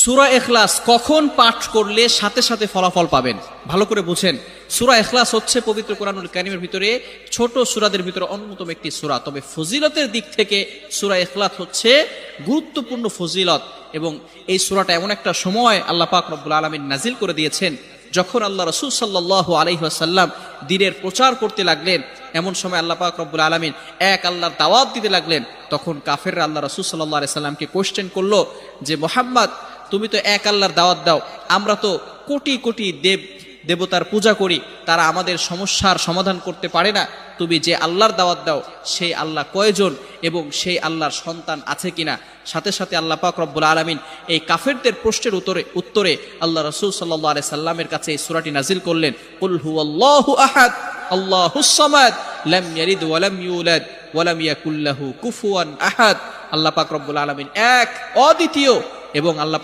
সূরা ইখলাস কখন পাঠ করলে সাথে সাথে ফলাফল পাবেন? ভালো করে বুঝেন। সূরা ইখলাস হচ্ছে পবিত্র কোরআনুল কারীমের ভিতরে ছোট সূরাদের ভিতরে অন্যতম একটি সূরা। তবে ফজিলতের দিক থেকে সূরা ইখলাস হচ্ছে গুরুত্বপূর্ণ ফজিলত, এবং এই সূরাটা এমন একটা সময় আল্লাহ পাক রব্বুল আলামিন নাজিল করে দিয়েছেন যখন আল্লাহ রাসূল সাল্লাল্লাহু আলাইহি ওয়াসাল্লাম দ্বীনের প্রচার করতে লাগলেন। এমন সময় আল্লাহ পাক রব্বুল আলামিন এক আল্লাহর দাওয়াত দিতে লাগলেন। তখন কাফেররা আল্লাহ রাসূল সাল্লাল্লাহু আলাইহি সাল্লামকে কোশ্চেন করলো যে, মুহাম্মদ, তুমি তো এক আল্লাহর দাওয়াত দাও, আমরা তো কোটি কোটি দেবতার পূজা করি, তারা আমাদের সমস্যার সমাধান করতে পারে না। তুমি যে আল্লাহর দাওয়াত দাও সেই আল্লাহ কয়জন এবং সেই আল্লাহর সন্তান আছে কিনা? সাথে সাথে আল্লাহ পাক রব্বুল আলামিন এই কাফেরদের প্রশ্নের উত্তরে আল্লাহ রাসূল সাল্লাল্লাহু আলাইহি সাল্লামের কাছে এই সূরাটি নাজিল করলেন, কুল হুয়াল্লাহু আহাদ আল্লাহুস সামাদ লাম ইয়ালিদ ওয়া লাম ইউলাদ ওয়া লাম ইয়াকুল লাহু কুফুয়ান আহাদ। আল্লাহ পাক রব্বুল আলামিন এক, অদ্বিতীয়, এবং আল্লাহ